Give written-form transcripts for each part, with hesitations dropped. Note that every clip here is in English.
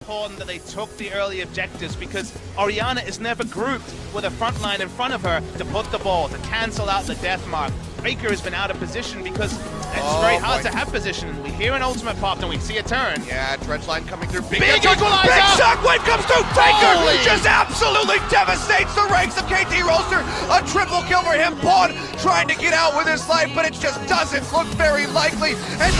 Important that they took the early objectives because Orianna is never grouped with a front line in front of her to put the ball, to cancel out the death mark. Faker has been out of position because it's very hard to have position. We hear an ultimate pop and we see a turn. Yeah, Dredge line coming through. Big equalizer! Big shockwave comes through. Faker just absolutely devastates the ranks of KT Roaster. A triple kill for him. Pawn trying to get out with his life, but it just doesn't look very likely. And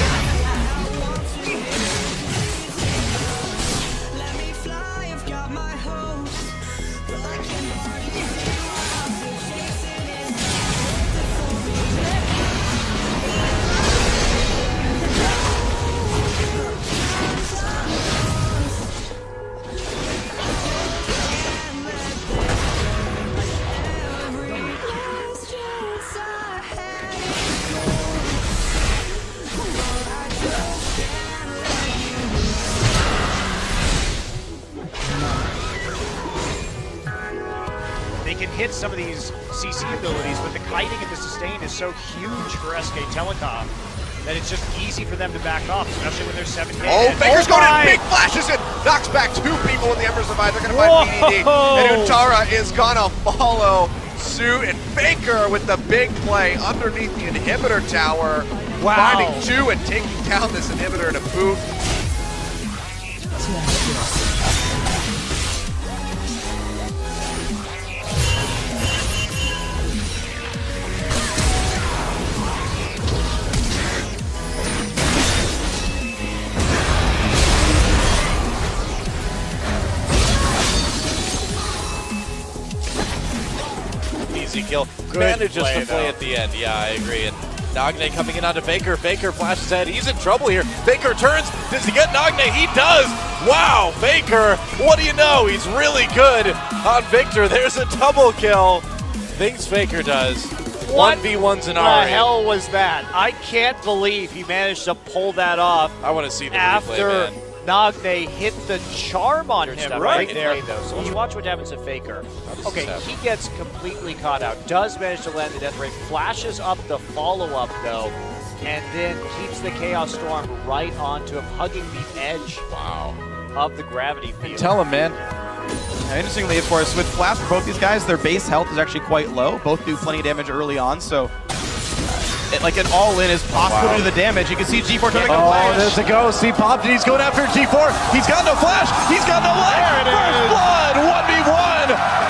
they can hit some of these CC abilities, but the kiting and the sustain is so huge for SK Telecom that it's just easy for them to back off, especially when they're 7K. oh, Faker's going in, big flashes it, knocks back two people in the Embers of Ice. They're going to find BDD, and Utara is going to follow suit, and Faker with the big play underneath the inhibitor tower, finding two and taking down this inhibitor to boot. Easy kill. Manages to play at the end. Yeah, I agree. And Nagne coming in onto Faker. Faker flashes ahead. He's in trouble here. Faker turns. Does he get Nagne? He does. Wow, Faker. What do you know? He's really good on Victor. There's a double kill. Thinks Faker does. What 1v1s in the our hell was that? I can't believe he managed to pull that off. I want to see the after replay, man. Nagne hit the charm on him right there. Though. So you watch what happens to Faker. Okay, happen? he gets completely caught out. Does manage to land the death ray. Flashes up the follow-up though, and then keeps the Chaos Storm right onto him, hugging the edge of the gravity field. Tell him, man. Interestingly, of course, with Flash for both these guys, their base health is actually quite low. Both do plenty of damage early on, so like an all-in is possible to do the damage. You can see G4 turning a flash. Oh, there's a ghost. He popped and he's going after G4. He's got no flash. He's got no life. First blood, 1v1.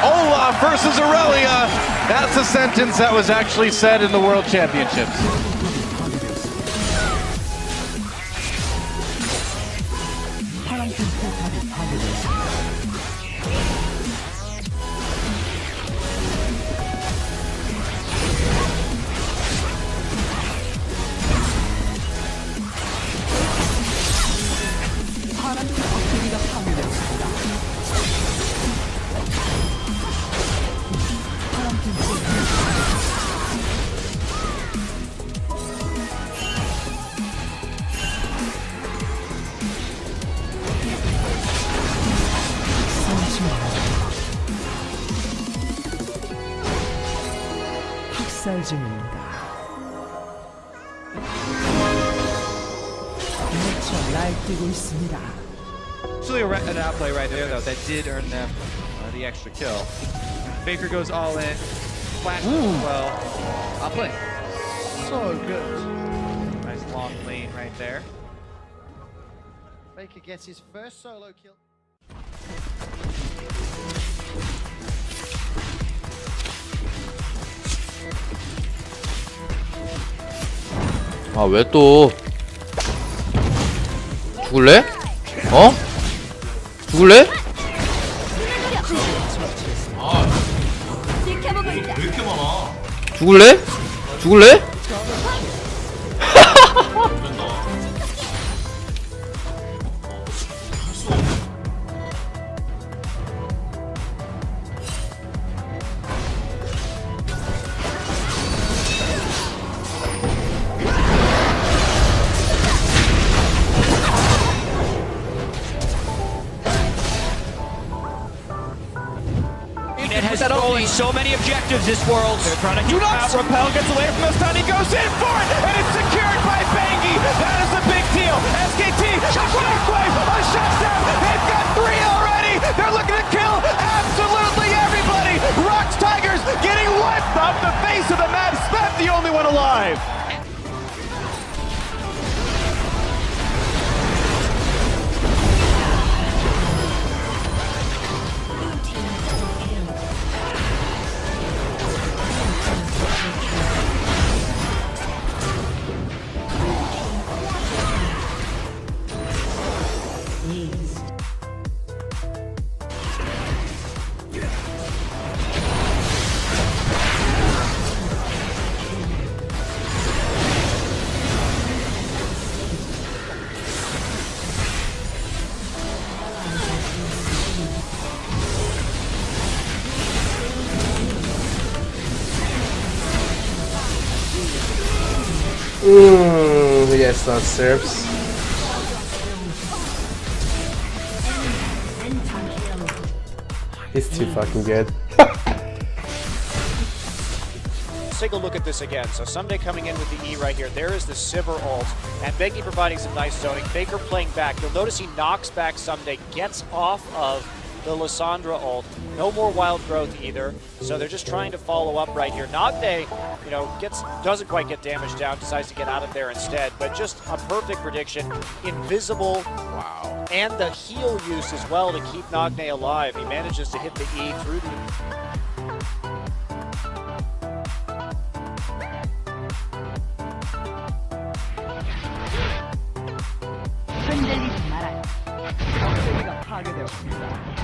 Olaf versus Aurelia. That's a sentence that was actually said in the World Championships. 학살 중입니다. 미쳐 날뛰고 있습니다. Actually an outplay right there, though, that did earn them the extra kill. Faker goes all in, flashes as well. Outplay. So good. Nice long lane right there. Faker gets his first solo kill. 아, 왜 또 죽을래? 어? 죽을래? 죽을래? 죽을래? It has stolen so many objectives this world. They're trying to Repel gets away from this time, he goes in for it, and it's secured by Bangi. That is a big deal. SKT, shockwave, a shutdown. They've got against those Serbs. He's too fucking good. Let's take a look at this again. So Someday coming in with the E right here. There is the Sivir ult, and Bengi providing some nice zoning. Faker playing back. You'll notice he knocks back Someday, gets off of the Lissandra ult. No more wild growth either. So they're just trying to follow up right here. Nagne, you know, doesn't quite get damage down, decides to get out of there instead. But just a perfect prediction. Invisible. Wow. And the heal use as well to keep Nagne alive. He manages to hit the E through the... 흔들리지 말아요. 적대기가 파괴되었습니다.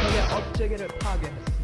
적의 업체계를 파괴했습니다.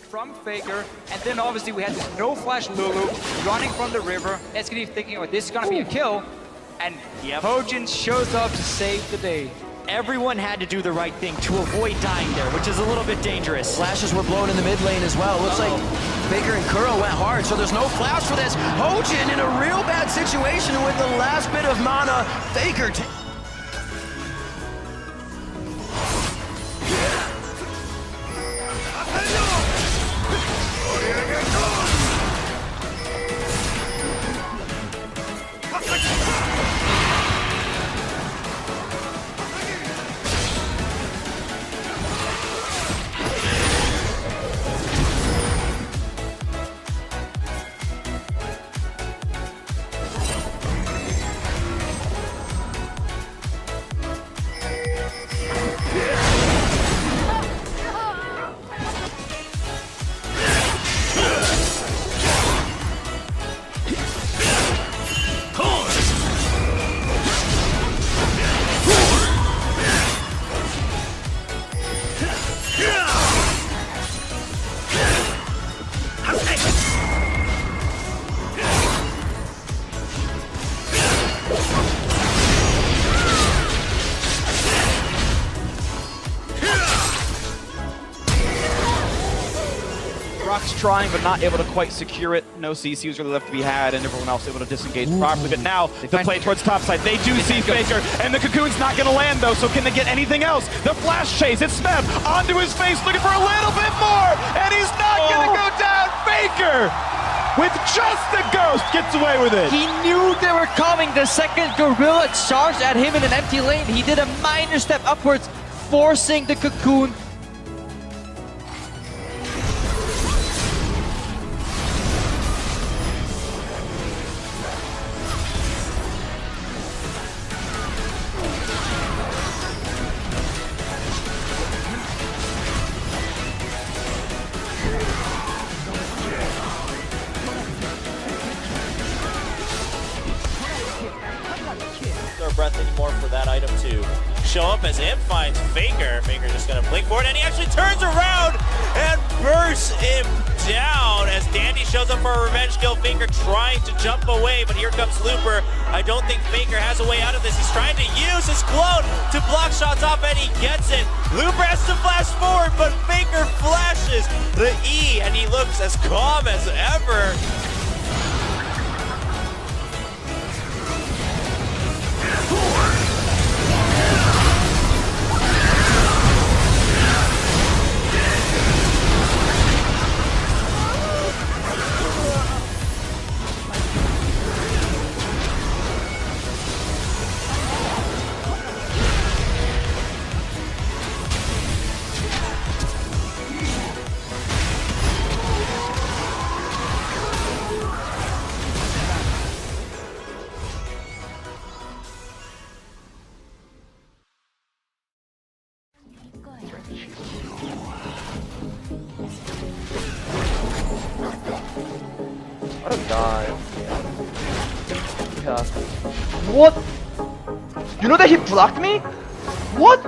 From Faker, and then obviously we had this no flash Lulu running from the river. SKT thinking, oh, this is gonna be a kill, and Hojin shows up to save the day. Everyone had to do the right thing to avoid dying there, which is a little bit dangerous. Flashes were blown in the mid lane as well. Looks like Faker and Kuro went hard, so there's no flash for this. Hojin in a real bad situation with the last bit of mana. Faker Rock's trying, but not able to quite secure it. No CC was really left to be had, and everyone else able to disengage properly. But now, the play towards topside. They do see Faker, and the Cocoon's not going to land, though, so can they get anything else? The flash chase, it's Smeb onto his face, looking for a little bit more, and he's not going to go down. Faker, with just the ghost, gets away with it. He knew they were coming. The second Gorilla charged at him in an empty lane. He did a minor step upwards, forcing the Cocoon. Their breath anymore for that item to show up as Imp finds Faker. Faker just gonna blink forward, and he actually turns around and bursts Imp down as Dandy shows up for a revenge kill. Faker trying to jump away, but here comes Looper. I don't think Faker has a way out of this. He's trying to use his clone to block shots off, and he gets it. Looper has to flash forward, but Faker flashes the E, and he looks as calm as ever. path. What? You know that he blocked me? What?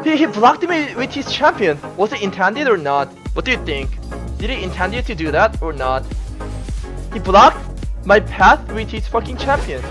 He blocked me with his champion. Was it intended or not? What do you think? Did he intended to do that or not? He blocked my path with his fucking champion.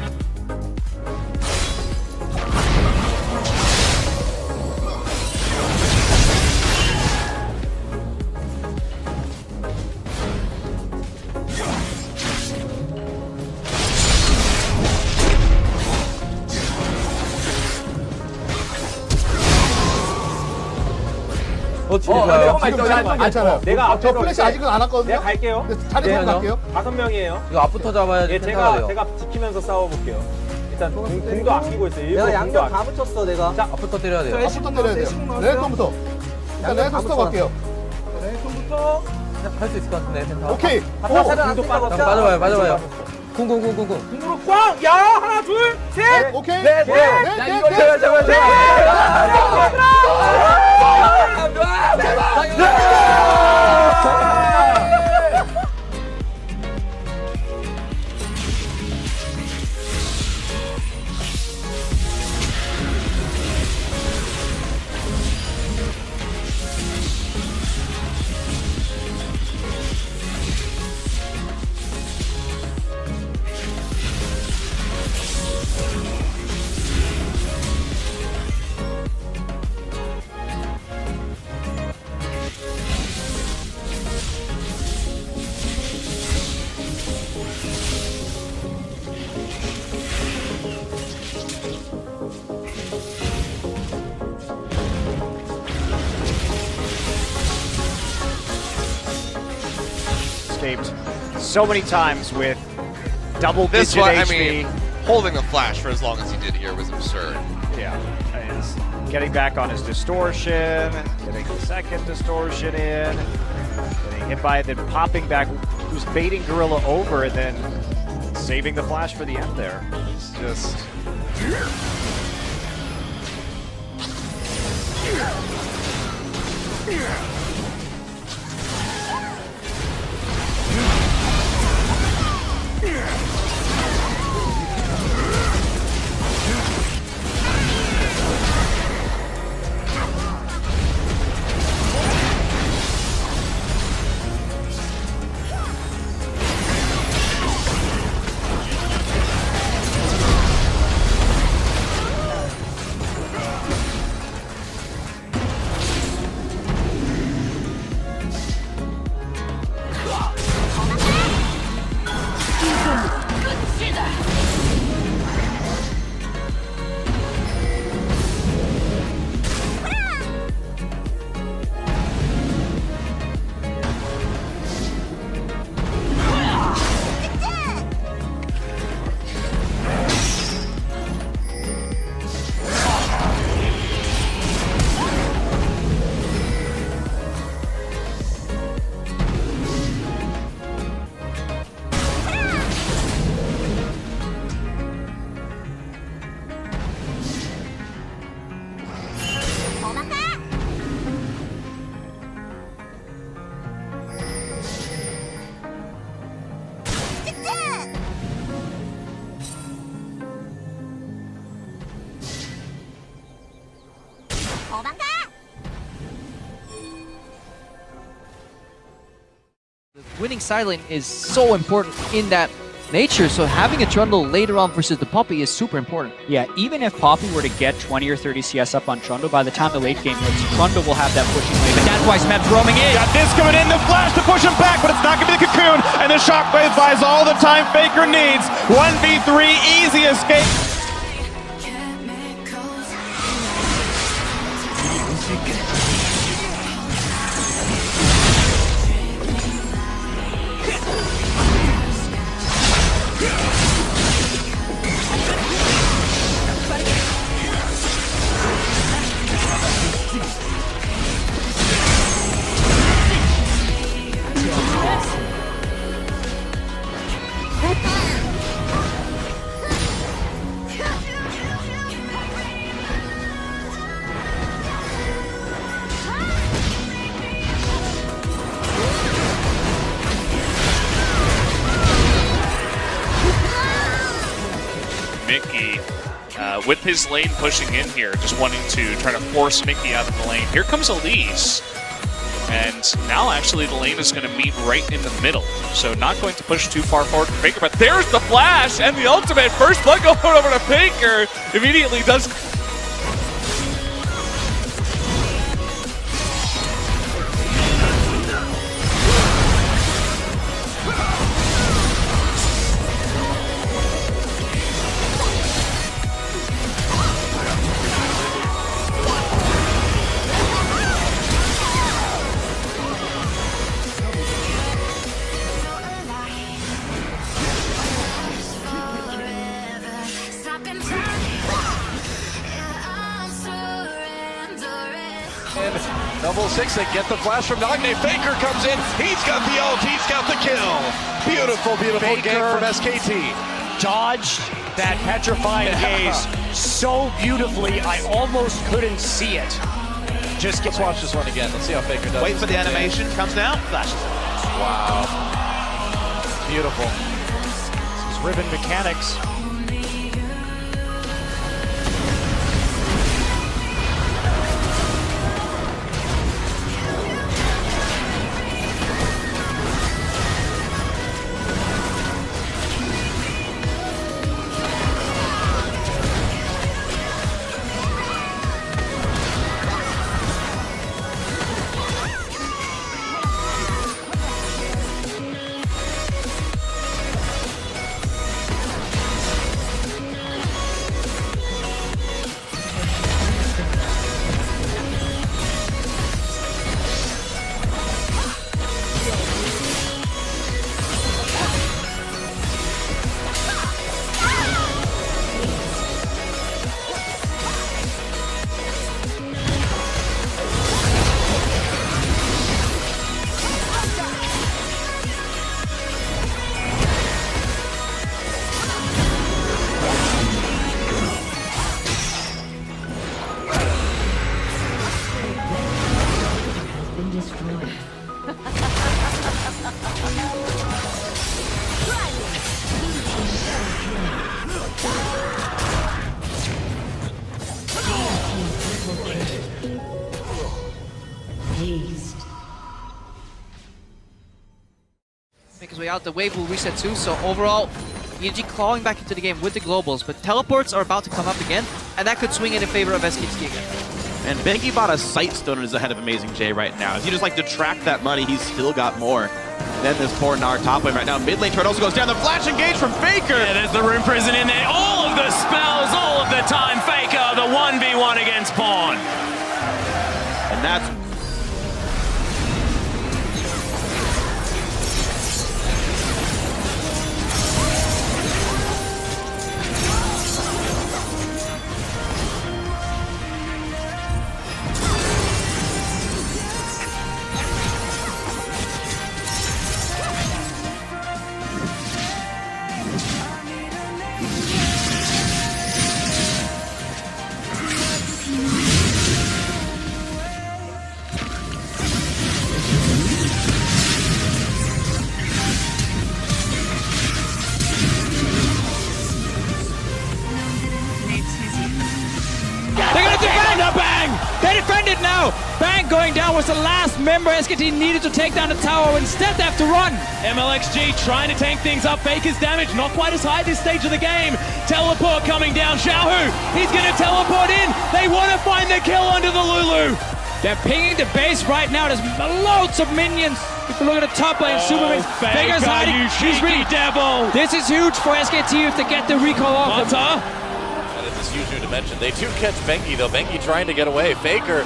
잠깐만 괜찮아요. 내가 저 플래시 아직은 안 왔거든요. 내가 갈게요. 잘해서 갈게요. 5명이에요. 이거 앞부터 잡아야 돼. 제가 지키면서 싸워볼게요. 일단 궁도 아끼고 있어요. 내가 양념 다 붙였어 내가. 자, 앞부터 때려야 돼요. 앞부터 때려야 돼요. 레넥톤부터. 일단 레넥톤부터 갈게요. 레넥톤부터 할 수 있을 것 같은데. 펜타. 오케이. 궁도 빠졌다. 맞아봐요. 궁궁. 궁으로 꽝! 야! 하나, 둘, 셋! 오케이. 넷! Escaped so many times with double-digit This one, I HP. mean, holding the flash for as long as he did here was absurd. Yeah, and getting back on his distortion, getting the second distortion in, getting hit by it, then popping back, who's baiting Gorilla over, and then saving the flash for the end there. It's just... Winning silent is so important in that nature, so having a Trundle later on versus the Poppy is super important. Yeah, even if Poppy were to get 20 or 30 CS up on Trundle, by the time the late game hits, Trundle will have that pushing wave, and that's why Smep's roaming in. Got this coming in, the flash to push him back, but it's not going to be the Cocoon, and the Shockwave buys all the time Faker needs. 1v3, easy escape. Mickey with his lane pushing in here, just wanting to try to force Mickey out of the lane. Here comes Elise. And now actually the lane is going to meet right in the middle. So not going to push too far forward for Faker, but there's the flash and the ultimate. First blood going over to Faker. Immediately does... Double six, they get the flash from Nagne. Faker comes in, he's got the ult, he's got the kill. Beautiful, beautiful Faker game from SKT. Dodged that petrifying gaze so beautifully, I almost couldn't see it. Let's watch this one again. Let's see how Faker does. Wait for the animation, comes now, flashes it. Wow. Beautiful. These ribbon mechanics. Make his way out, the wave will reset too, so overall, ENG clawing back into the game with the globals, but teleports are about to come up again, and that could swing in favor of SKT again. And Bengi bought a Sightstone and is ahead of Amazing J right now. If you just like detract that money, he's still got more than this poor Nar top lane right now. Mid lane turret also goes down. The flash engage from Faker. Yeah, there's the Rune Prison in there. All of the spells, all of the time. Faker, the 1v1 against Pawn. And that's... They're gonna defend! Bang! They defended now! Bang going down was the last member SKT needed to take down the tower. Instead, they have to run. MLXG trying to tank things up. Faker's damage not quite as high at this stage of the game. Teleport coming down. Xiaohu, he's gonna teleport in. They want to find the kill under the Lulu. They're pinging the base right now. There's loads of minions. If you look at the top lane, Superman, Faker's hiding. He's really devil. This is huge for SKT if they get the recall off them. This huge new dimension. They do catch Bengi though. Bengi trying to get away. Faker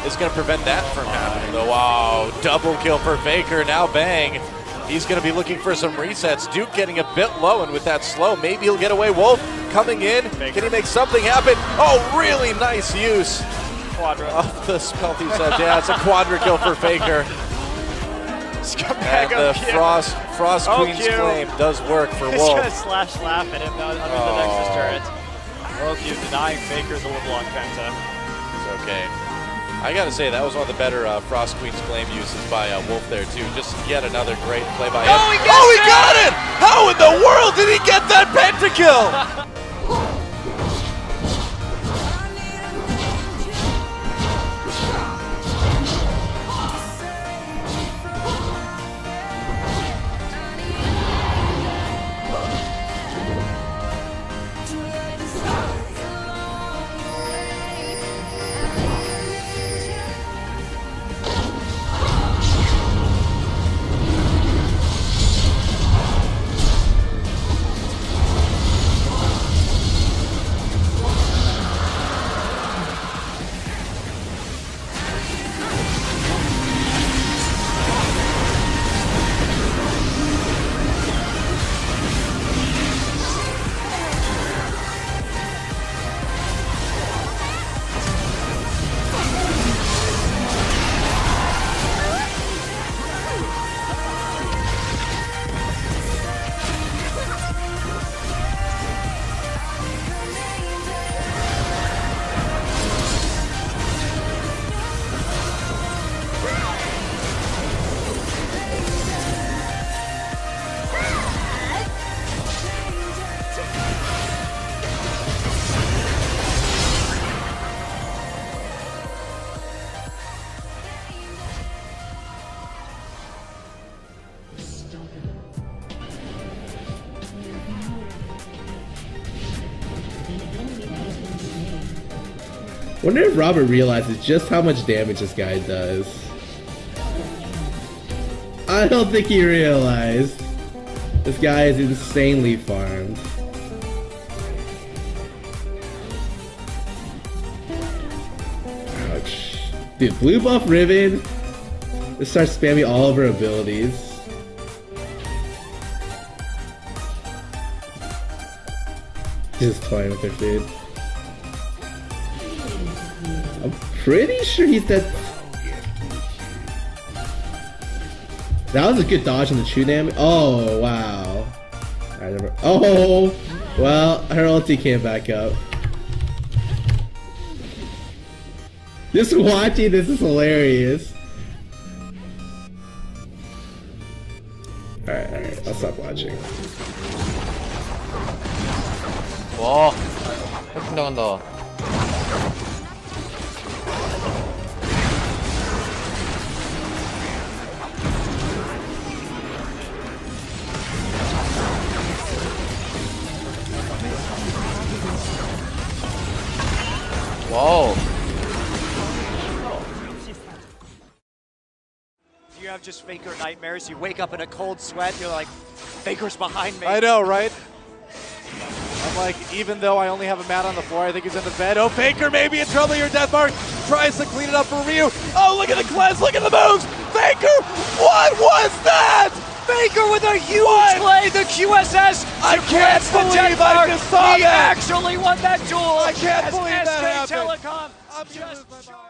is going to prevent that from happening though. Wow, double kill for Faker. Now Bang. He's going to be looking for some resets. Duke getting a bit low, and with that slow, maybe he'll get away. Wolf coming in. Faker. Can he make something happen? Oh, really nice use of the spell thief set. Yeah, it's a quadra kill for Faker. And the Frost Queen's Claim does work for Wolf. He's going to slash laugh at him under the Nexus turret. Worldview denying Faker's a little on Penta. It's okay. I gotta say, that was one of the better Frost Queen's Flame uses by Wolf there too. Just yet another great play by him. Oh, he got it! How in the world did he get that pentakill? Wonder if Robert realizes just how much damage this guy does. I don't think he realized. This guy is insanely farmed. Ouch. Dude, blue buff Riven. Just start spamming all of her abilities. Just toying with her food. I'm pretty sure he's dead. That was a good dodge on the true damage. Oh, wow. Oh, well, her ulti came back up. Just watching this is hilarious. Alright, I'll stop watching. 와, 해킹 당한다. 와우. You have just Faker nightmares. You wake up in a cold sweat. You're like, Faker's behind me. I know, right? I'm like, even though I only have a mat on the floor, I think he's in the bed. Oh, Faker may be in trouble here. Deathmark tries to clean it up for Ryu. Oh, look at the cleanse. Look at the moves. Faker, what was that? Faker with a huge play. The QSS. I can't believe I just saw he that. actually won that duel. I can't believe that SK happened. Telecom I'm gonna lose my mind.